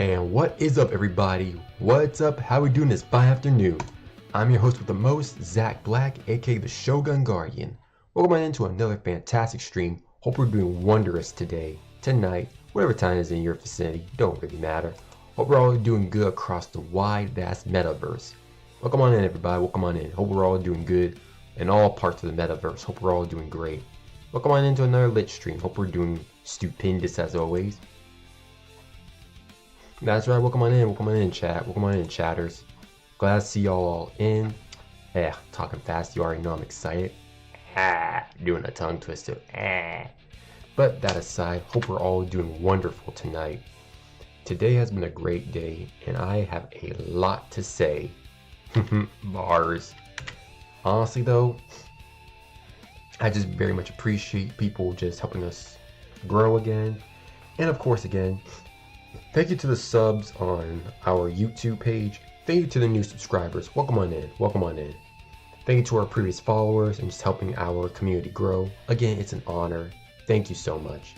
And what is up, everybody? What's up? How we doing this fine afternoon? I'm your host with the most, Zach Black, aka the Shogun Guardian. Welcome on into another fantastic stream. Hope we're doing wondrous today, tonight, whatever time is in your vicinity, don't really matter. Hope we're all doing good across the wide, vast metaverse. Welcome on in, everybody. Welcome on in. Hope we're all doing good in all parts of the metaverse. Hope we're all doing great. Welcome on into another lit stream. Hope we're doing stupendous as always. That's right, welcome on in chat, welcome on in chatters. Glad to see y'all all in. Talking fast, you already know I'm excited. Doing a tongue twister. But that aside, hope we're all doing wonderful tonight. Today has been a great day, and I have a lot to say. Bars. Honestly though, I just very much appreciate people just helping us grow again. And of course again, thank you to the subs on our YouTube page. Thank you to the new subscribers. Welcome on in. Welcome on in. Thank you to our previous followers and just helping our community grow. Again, it's an honor. Thank you so much.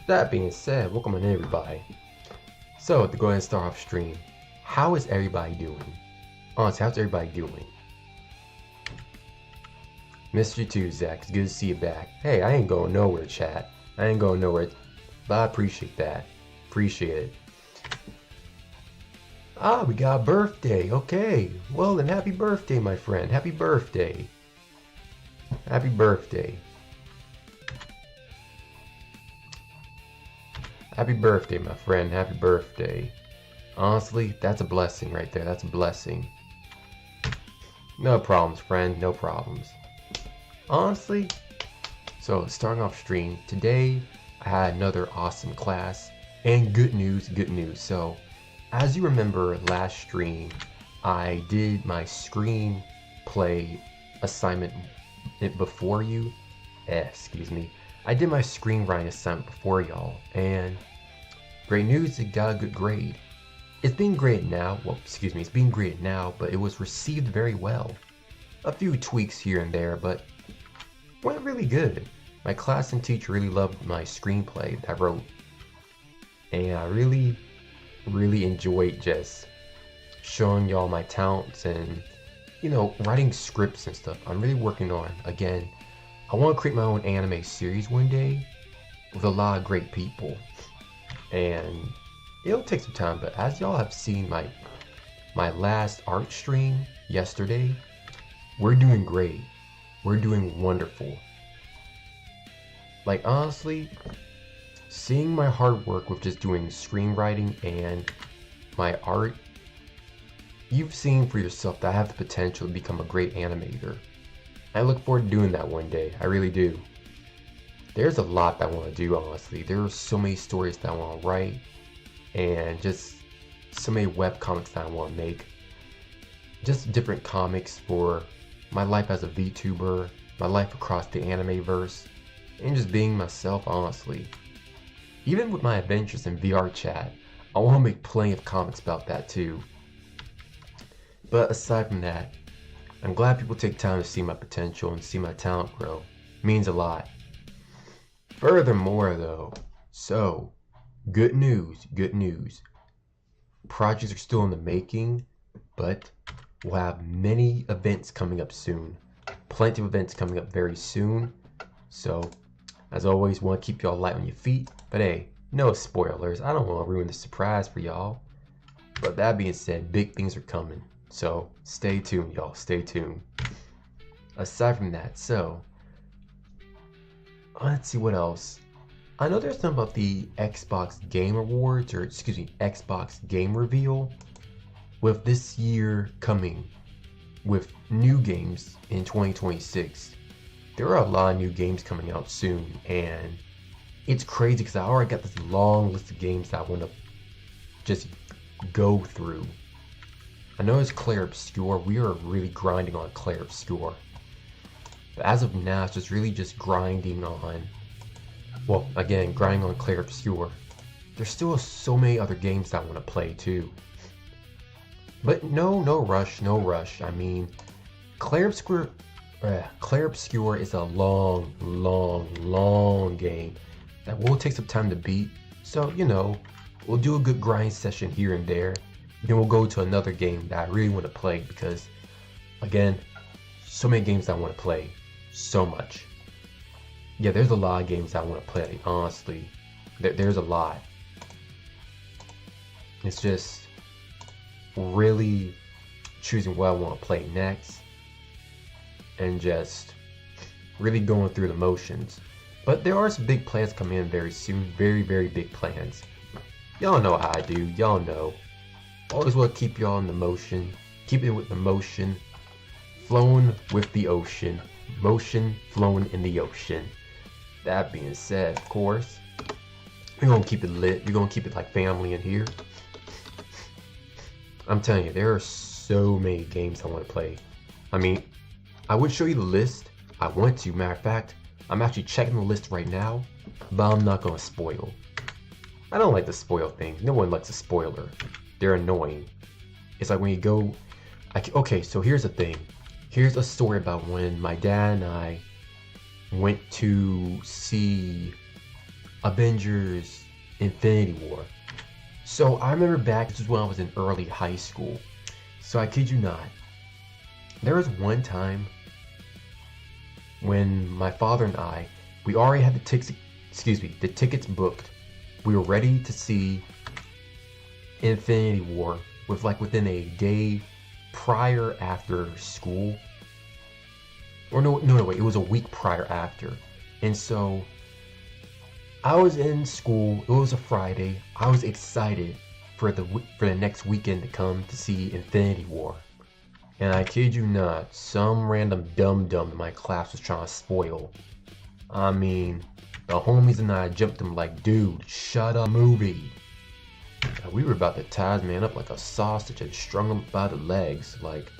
That being said, welcome on in, everybody. So, to go ahead and start off stream, how is everybody doing? Honestly, how's everybody doing? Missed you too, Zach. It's good to see you back. Hey, I ain't going nowhere, chat. I ain't going nowhere. But I appreciate that. Appreciate it. We got a birthday. Okay. Well then, happy birthday, my friend. Happy birthday. Happy birthday. Happy birthday, my friend. Happy birthday. Honestly, that's a blessing right there. That's a blessing. No problems, friend. No problems. Honestly. So, starting off stream. Today, I had another awesome class. And good news. So, as you remember last stream, I did my screenplay assignment before you. Excuse me. I did my screenwriting assignment before y'all, and great news, it got a good grade. It's being graded now. Well, excuse me, it's being graded now, but it was received very well. A few tweaks here and there, but went really good. My class and teacher really loved my screenplay that I wrote. And I really enjoyed just showing y'all my talents and, you know, writing scripts and stuff. I'm really working on, again, I want to create my own anime series one day with a lot of great people. And it'll take some time, but as y'all have seen my last art stream yesterday, we're doing great. We're doing wonderful. Like, honestly, seeing my hard work with just doing screenwriting and my art, you've seen for yourself that I have the potential to become a great animator. I look forward to doing that one day. I really do. There's a lot that I want to do, honestly. There are so many stories that I want to write, and just so many webcomics that I want to make. Just different comics for my life as a VTuber, my life across the Animeverse, and just being myself, honestly. Even with my adventures in VR chat, I want to make plenty of comics about that too. But aside from that, I'm glad people take time to see my potential and see my talent grow. It means a lot. Furthermore though, so, good news. Projects are still in the making, but we'll have many events coming up soon. Plenty of events coming up very soon. So, as always, want to keep y'all light on your feet. But hey, no spoilers. I don't want to ruin the surprise for y'all. But that being said, big things are coming. So stay tuned, y'all. Stay tuned. Aside from that, so let's see what else. I know there's something about the Xbox Game Awards, or excuse me, Xbox Game Reveal, with this year coming with new games in 2026. There are a lot of new games coming out soon, and it's crazy because I already got this long list of games that I want to just go through. I know it's Clair Obscure. We are really grinding on Clair Obscure. But as of now, it's just really just grinding on, well, again, grinding on Clair Obscure. There's still so many other games that I want to play too. But no rush. I mean, Clair Obscure is a long game that will take some time to beat. So, you know, We'll do a good grind session here and there. Then we'll go to another game that I really want to play because, again, so many games I want to play. So much. Yeah, there's a lot of games I want to play, honestly. There's a lot. It's just really choosing what I want to play next and just really going through the motions. But there are some big plans coming in very soon. Very, very big plans. Y'all know how I do. Y'all know. Always want to keep y'all in the motion. Keep it with the motion. Flowing with the ocean. Motion flowing in the ocean. That being said, of course, we're going to keep it lit. We're going to keep it like family in here. I'm telling you, there are so many games I want to play. I mean, I would show you the list. I want to. Matter of fact, I'm actually checking the list right now, but I'm not going to spoil. I don't like to spoil things. No one likes a spoiler. They're annoying. It's like when you go... Okay, so here's the thing. Here's a story about when my dad and I went to see Avengers Infinity War. So I remember back, this was when I was in early high school. So I kid you not. There was one time when my father and I, we already had the tickets booked. We were ready to see Infinity War within a day prior after school. Or no, wait, it was a week prior after. And so I was in school, it was a Friday. I was excited for the next weekend to come to see Infinity War. And I kid you not, some random dum-dum in my class was trying to spoil. I mean, the homies and I jumped him like, dude, shut up, movie. And we were about to tie his man up like a sausage and strung him by the legs. Like,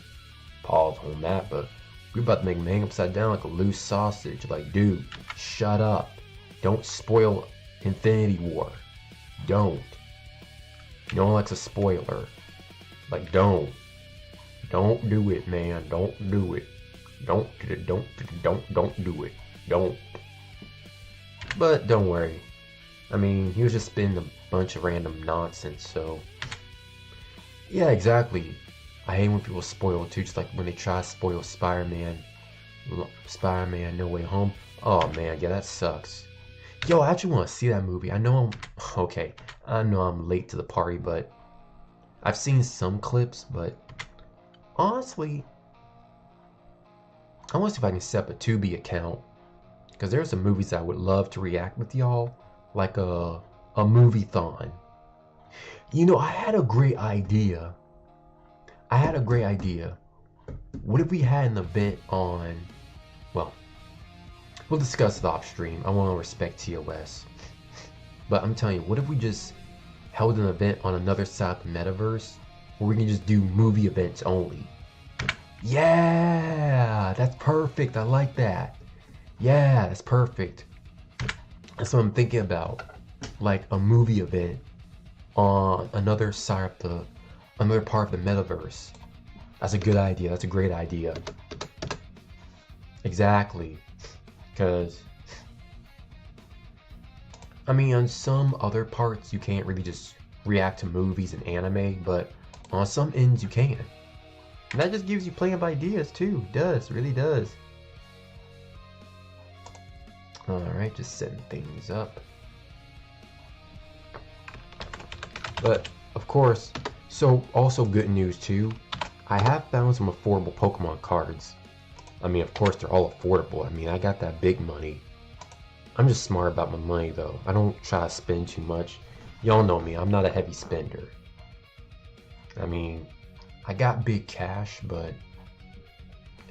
pause on that, but we were about to make him hang upside down like a loose sausage. Like, dude, shut up. Don't spoil Infinity War. Don't. No one likes a spoiler. Like, don't. Don't do it, man. Don't do it. Don't do it. Don't. But don't worry. I mean, he was just spinning a bunch of random nonsense, so... Yeah, exactly. I hate when people spoil too, just like when they try to spoil Spider-Man No Way Home. Oh man, yeah, that sucks. Yo, I actually want to see that movie. I know I'm late to the party, but I've seen some clips, but honestly, I want to see if I can set up a Tubi account, because there's some movies I would love to react with y'all, like a movie-thon. You know, I had a great idea. What if we had an event on, well, we'll discuss it off stream. I want to respect TOS. But I'm telling you, what if we just held an event on another side of the metaverse where we can just do movie events only? Yeah, that's perfect. I like that. Yeah, that's perfect. That's what I'm thinking about. Like a movie event on another part of the metaverse. That's a good idea. That's a great idea. Exactly. Because, I mean, on some other parts you can't really just react to movies and anime, but on some ends you can. And that just gives you plenty of ideas too. It does, really does. Alright, just setting things up. But, of course, so also good news too. I have found some affordable Pokemon cards. I mean, of course, they're all affordable. I mean, I got that big money. I'm just smart about my money, though. I don't try to spend too much. Y'all know me. I'm not a heavy spender. I mean, I got big cash, but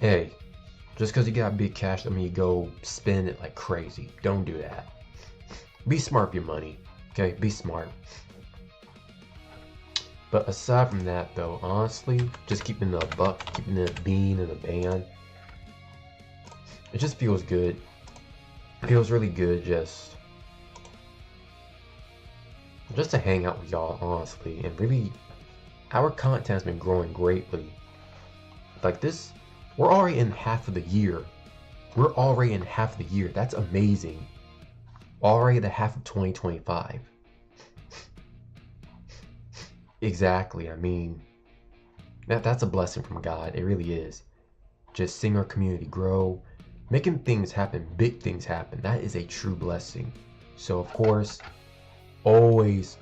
hey, just because you got big cash, I mean, you go spend it like crazy. Don't do that. Be smart with your money, okay? Be smart. But aside from that, though, honestly, just keeping the buck, keeping the bean in the band, it just feels good. It feels really good just to hang out with y'all, honestly. And really, our content has been growing greatly. Like this, we're already in half of the year. That's amazing. Already the half of 2025. Exactly. I mean, that's a blessing from God. It really is. Just seeing our community grow, making things happen, big things happen. That is a true blessing. So of course, always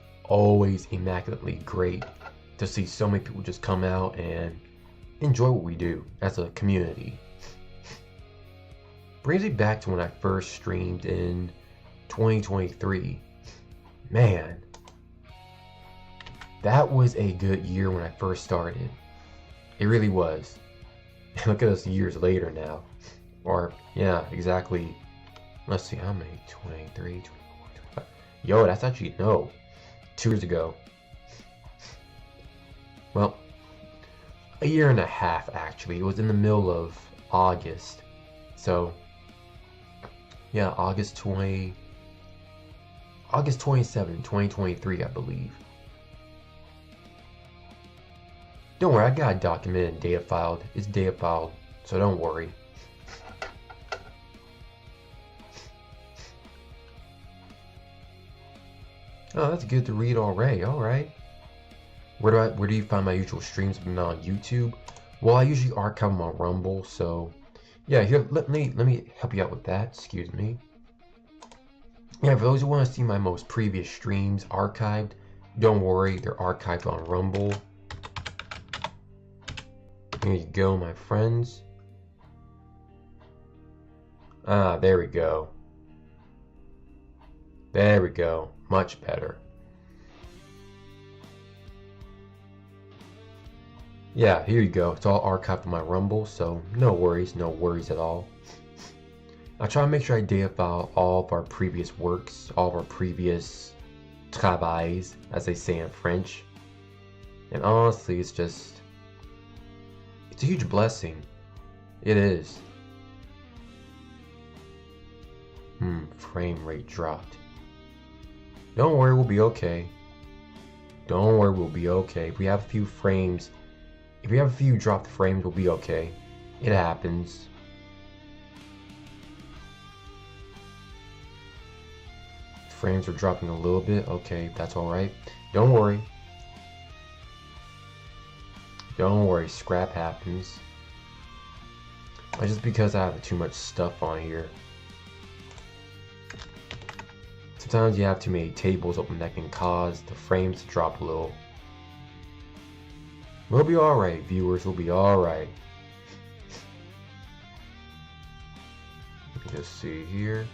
immaculately great to see so many people just come out and enjoy what we do as a community. Brings me back to when I first streamed in 2023. Man, that was a good year when I first started. It really was. Look at us years later now. Or, yeah, exactly. Let's see, how many? 23, 24, 25. Yo, that's actually, no. 2 years ago. Well, a year and a half actually. It was in the middle of August. So, yeah, August 27, 2023, I believe. Don't worry, I got it documented and data filed. It's data filed, so don't worry. Oh, that's good to read already. All right. Where do you find my usual streams when not on YouTube? Well, I usually archive them on Rumble, so yeah. Here, let me help you out with that. Excuse me. Yeah, for those who want to see my most previous streams archived, don't worry, they're archived on Rumble. Here you go, my friends. Ah, there we go. There we go. Much better. Yeah, here you go. It's all archived on my Rumble, so no worries at all. I try to make sure I data file all of our previous works, all of our previous travails, as they say in French. And honestly, it's a huge blessing. It is. Frame rate dropped. Don't worry, we'll be okay. Don't worry, we'll be okay. If we have a few frames, if we have a few dropped frames, we'll be okay. It happens. Frames are dropping a little bit. Okay, that's alright. Don't worry. Don't worry, scrap happens. It's just because I have too much stuff on here. Sometimes you have too many tables open that can cause the frames to drop a little. We'll be alright, viewers. We'll be alright. Let me just see here.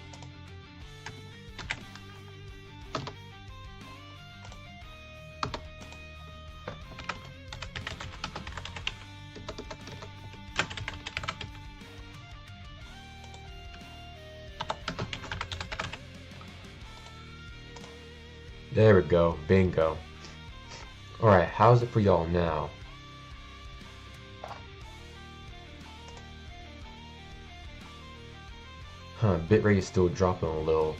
There we go. Bingo. Alright, how's it for y'all now? Bitrate is still dropping a little.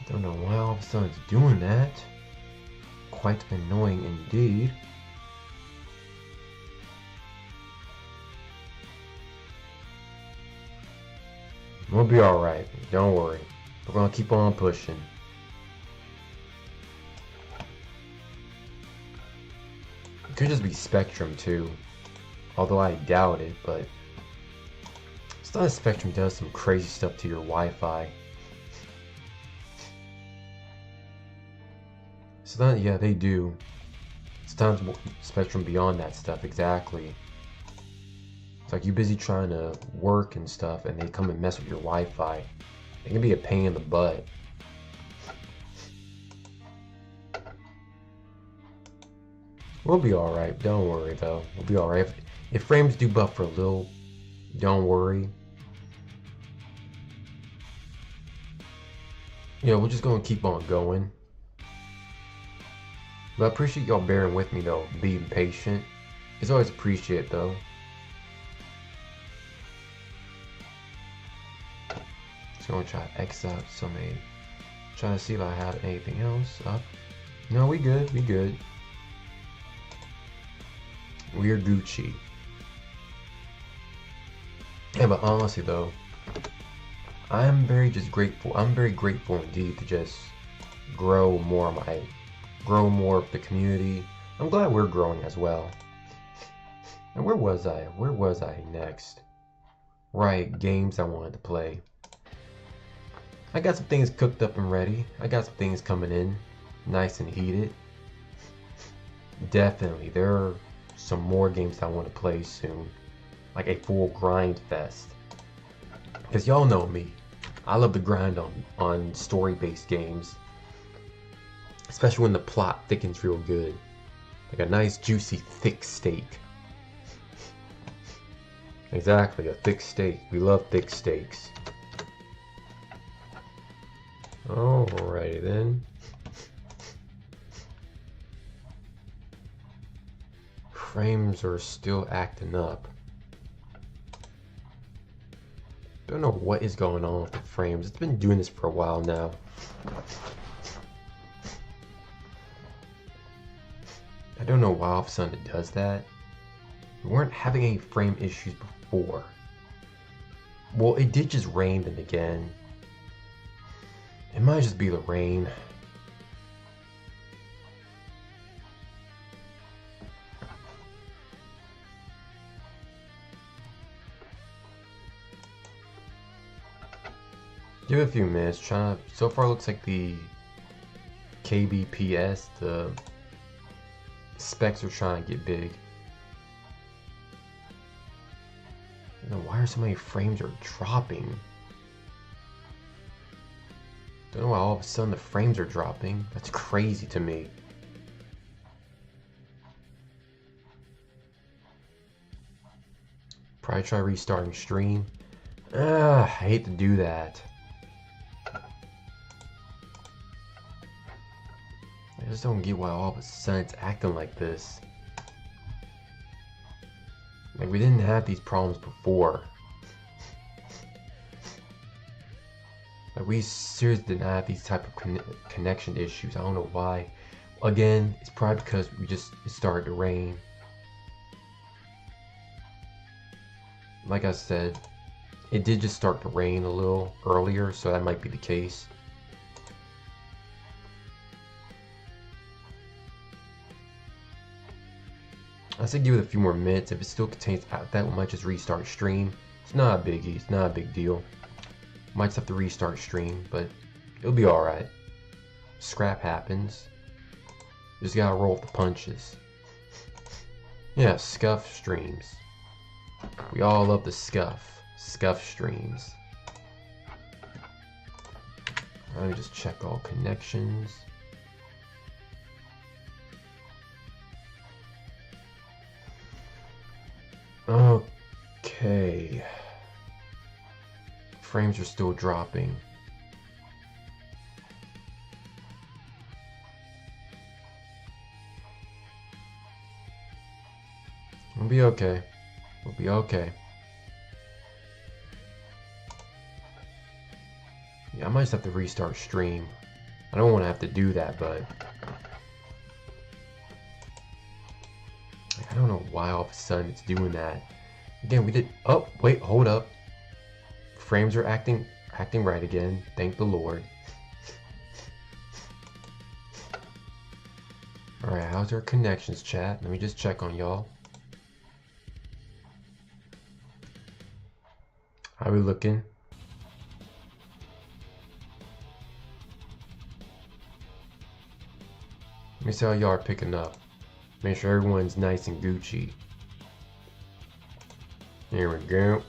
Don't know why all of a sudden it's doing that. Quite annoying indeed. We'll be alright. Don't worry. We're gonna keep on pushing. It could just be Spectrum too. Although I doubt it, but sometimes Spectrum does some crazy stuff to your Wi-Fi. So that, yeah, they do. Sometimes Spectrum beyond that stuff, exactly. It's like you're busy trying to work and stuff, and they come and mess with your Wi-Fi. It can be a pain in the butt. We'll be alright, don't worry though. We'll be alright. If frames do buff for a little, don't worry. Yeah, we're just gonna keep on going. But I appreciate y'all bearing with me though, being patient. It's always appreciated though. So I'm gonna try to X out some aid. Trying to see if I have anything else up. No, we good, we good. We're Gucci. Yeah, but honestly though, I'm very grateful indeed to just grow more of the community. I'm glad we're growing as well. And where was I? Where was I next? Right, games I wanted to play. I got some things cooked up and ready. I got some things coming in, nice and heated. Definitely, there are some more games I want to play soon. Like a full grind fest. Because y'all know me. I love to grind on story-based games. Especially when the plot thickens real good. Like a nice, juicy, thick steak. Exactly, a thick steak. We love thick steaks. Alrighty then. Frames are still acting up. Don't know what is going on with the frames. It's been doing this for a while now. I don't know why all of a sudden it does that. We weren't having any frame issues before. Well, it did just rain then again. It might just be the rain. Give it a few minutes. So far, looks like the kbps, the specs are trying to get big. I don't know why so many frames are dropping. Don't know why all of a sudden the frames are dropping. That's crazy to me. Probably try restarting stream. I hate to do that. I just don't get why all of a sudden it's acting like this. Like, we didn't have these problems before. Like, we seriously didn't have these type of connection issues. I don't know why. Again, it's probably because it started to rain. Like I said, it did just start to rain a little earlier, so that might be the case. I say give it a few more minutes. If it still contains that, we might just restart stream. It's not a biggie. It's not a big deal. Might just have to restart stream, but it'll be alright. Scrap happens. Just gotta roll with the punches. Yeah, scuff streams. We all love the scuff streams. Let me just check all connections. Okay. Frames are still dropping. We'll be okay. We'll be okay. Yeah, I might just have to restart stream. I don't want to have to do that, but I don't know why all of a sudden it's doing that. Again, we did. Oh, wait, hold up. Frames are acting right again. Thank the Lord. Alright, how's our connections, chat? Let me just check on y'all. How we looking? Let me see how y'all are picking up. Make sure everyone's nice and Gucci. Here we go.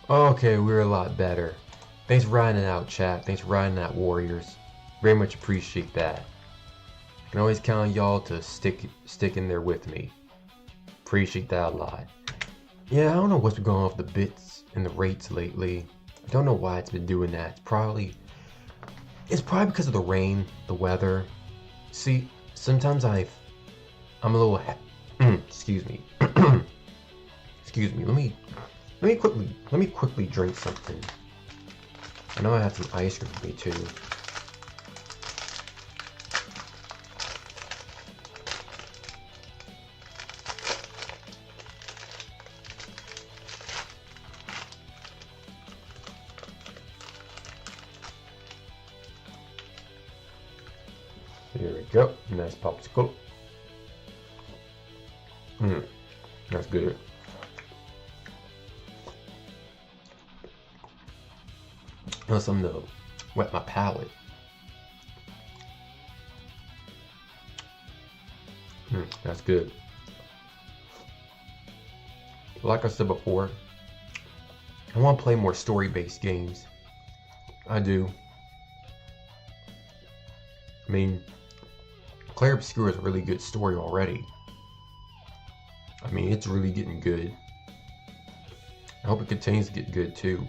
Okay, we're a lot better. Thanks for riding it out, chat. Thanks for riding out, Warriors. Very much appreciate that. I can always count on y'all to stick in there with me. Appreciate that a lot. Yeah, I don't know what's been going on with the bits and the rates lately. I don't know why it's been doing that. It's probably because of the rain, the weather. See, sometimes I'm a little excuse me. Excuse me. Let me quickly drink something. I know I have some ice cream with me too. Here we go. Nice popsicle. That's good. Now something to wet my palate. That's good. Like I said before, I want to play more story-based games. I do. I mean, Clair Obscure is a really good story already. I mean, it's really getting good. I hope it continues to get good too.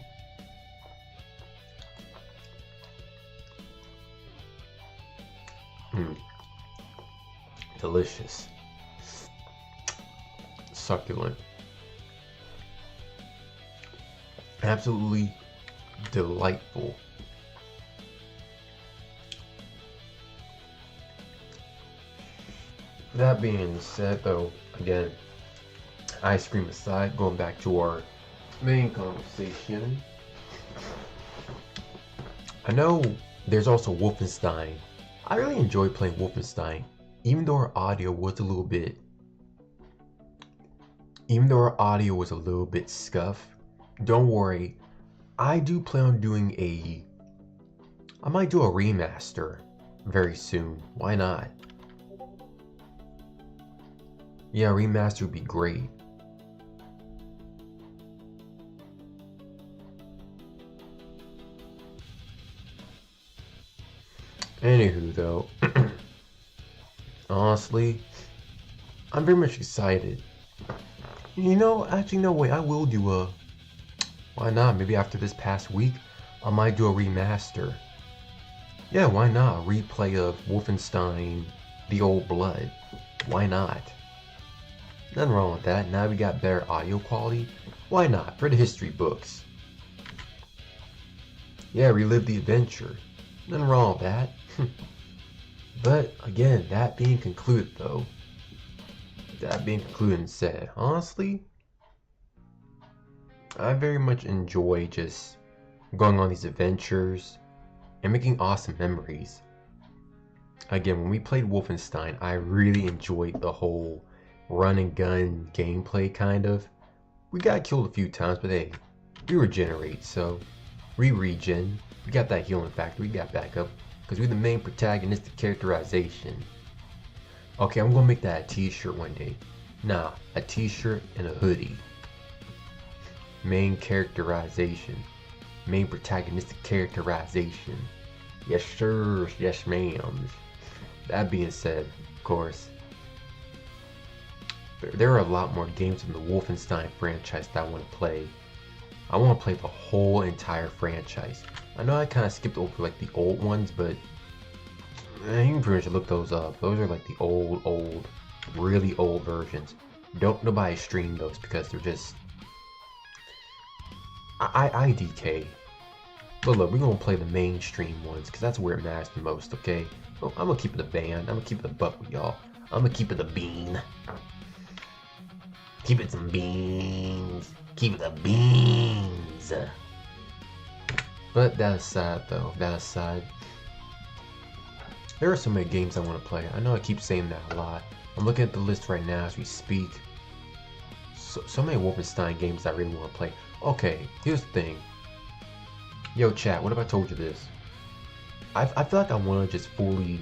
Delicious. Succulent. Absolutely delightful. That being said, though, again, ice cream aside, going back to our main conversation, I know there's also Wolfenstein. I really enjoy playing Wolfenstein, even though our audio was a little bit scuffed. Don't worry, I do plan on doing I might do a remaster very soon. Why not? Yeah, a remaster would be great. Anywho, though, honestly, I'm very much excited. You know, actually, no, wait, I will do a... Why not? Maybe after this past week, I might do a remaster. Yeah, why not? A replay of Wolfenstein, The Old Blood. Why not? Nothing wrong with that. Now we got better audio quality. Why not? For the history books. Yeah, relive the adventure. Nothing wrong with that. But, again, that being concluded, though. That being concluded and said, honestly, I very much enjoy just going on these adventures and making awesome memories. Again, when we played Wolfenstein, I really enjoyed the whole run and gun gameplay, kind of. We got killed a few times, but hey, we regenerate, so we regen. We got that healing factor, we got back up, because we're the main protagonistic characterization. Okay, I'm gonna make that a t-shirt one day. Nah, a t-shirt and a hoodie. Main characterization. Main protagonistic characterization. Yes sirs, yes ma'ams. That being said, of course, there are a lot more games in the Wolfenstein franchise that I want to play. I want to play the whole entire franchise. I know I kind of skipped over like the old ones, but you can pretty much look those up. Those are like the old, really old versions. Don't nobody stream those because they're just... IDK. But look, we're gonna play the mainstream ones because that's where it matters the most, okay? Oh, I'm gonna keep it a band. I'm gonna keep it a buck with y'all. I'm gonna keep it a bean. Keep it some beans. Keep it the beans. But that aside, though, there are so many games I want to play. I know I keep saying that a lot. I'm looking at the list right now as we speak. So many Wolfenstein games I really want to play. Okay, here's the thing. Yo, chat, what if I told you this? I feel like I want to just fully...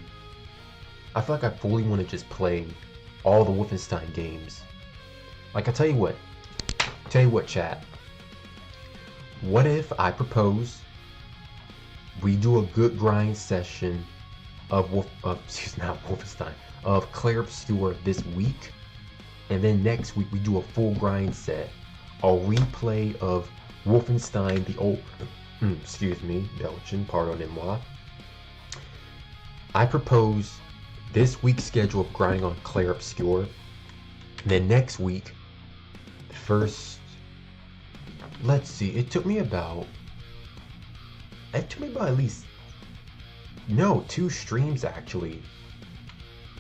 I feel like I fully want to just play all the Wolfenstein games. Like, I tell you what, chat. What if I propose we do a good grind session of of Clair Obscure this week, and then next week we do a full grind set, a replay of Wolfenstein the old, excuse me, Belgian, pardonnez-moi. I propose this week's schedule of grinding on Clair Obscure, and then next week, first, let's see, it took me about at least, no, 2 streams actually.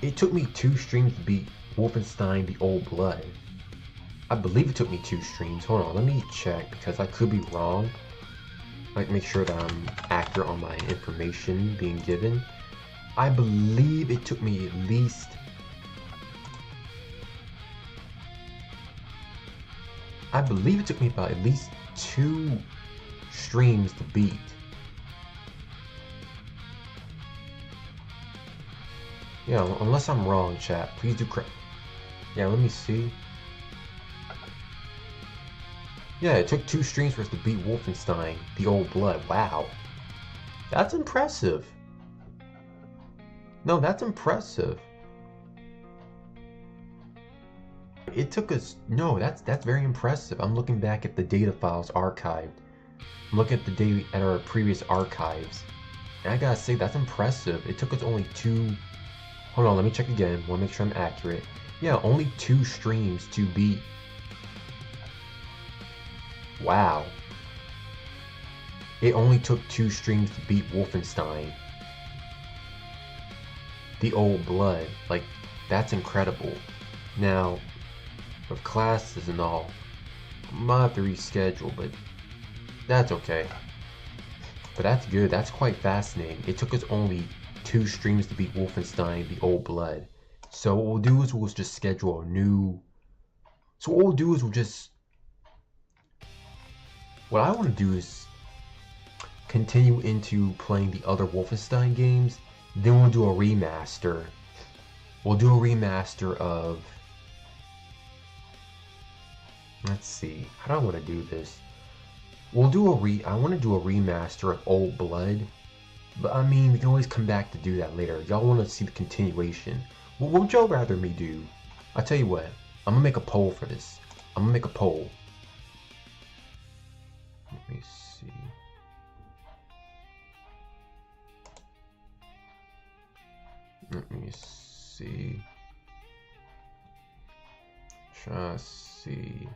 It took me 2 streams to beat Wolfenstein the Old Blood. I believe it took me 2 streams. Hold on, let me check because I could be wrong. Like, make sure that I'm accurate on my information being given. I believe it took me at least... I believe it took me about at least 2 streams to beat. Yeah, unless I'm wrong, chat. Please do correct. Yeah, let me see. Yeah, it took 2 streams for us to beat Wolfenstein, the Old Blood. Wow. That's impressive. No, that's impressive. It took us... No, that's very impressive. I'm looking back at the data files archived. I'm looking at the data at our previous archives. And I gotta say, that's impressive. It took us only 2... Hold on, let me check again. I want to make sure I'm accurate. Yeah, only 2 streams to beat. Wow. It only took 2 streams to beat Wolfenstein. The Old Blood. Like, that's incredible. Now, with classes and all, I might have to reschedule, but that's okay. But that's good. That's quite fascinating. It took us only 2 streams to beat Wolfenstein, the Old Blood. So what we'll do is we'll just schedule a new... So what we'll do is we'll just... What I want to do is continue into playing the other Wolfenstein games. Then we'll do a remaster. We'll do a remaster of... Let's see. How do I want to do this? We'll do I want to do a remaster of Old Blood. But I mean, we can always come back to do that later. Y'all want to see the continuation. What would y'all rather me do? I'll tell you what. I'm going to make a poll for this. I'm going to make a poll. Let me see. Let me see. Try to see.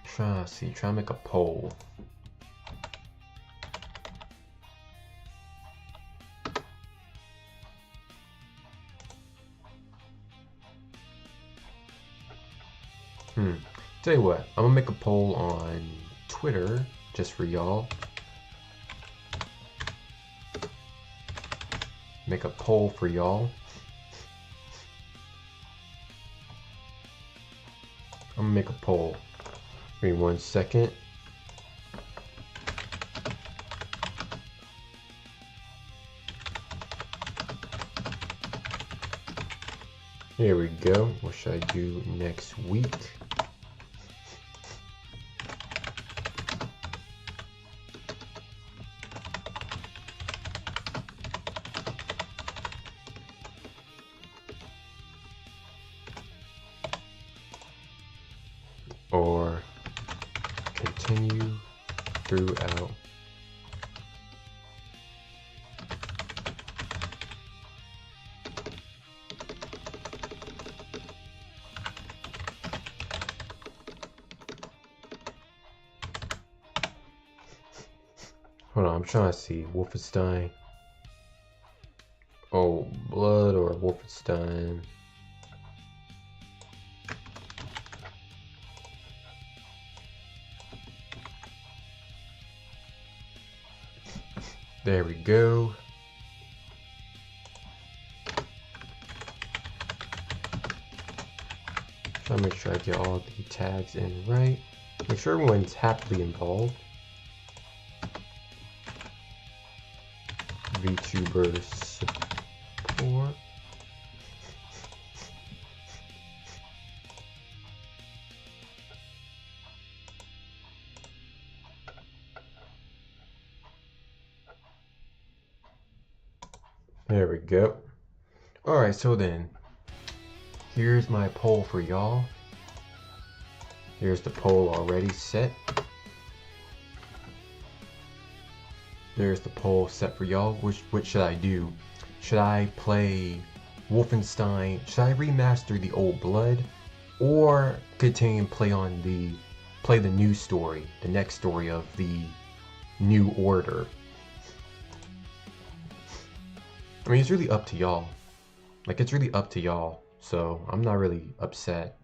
Try to make a poll. Tell you what, I'm gonna make a poll on Twitter just for y'all. Make a poll for y'all. I'm gonna make a poll. Give me 1 second. Here we go. What should I do next week? Or continue throughout. Hold on, I'm trying to see. Wolfenstein. Oh, Blood or Wolfenstein. There we go. Try to make sure I get all the tags in right. Make sure everyone's happily involved. VTuber support. There we go. Alright, so then, here's my poll for y'all. Here's the poll already set. There's the poll set for y'all. What should I do? Should I play Wolfenstein? Should I remaster the Old Blood? Or continue and play the new story, the next story of the New Order? I mean, it's really up to y'all. Like, it's really up to y'all. So, I'm not really upset.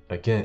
Again,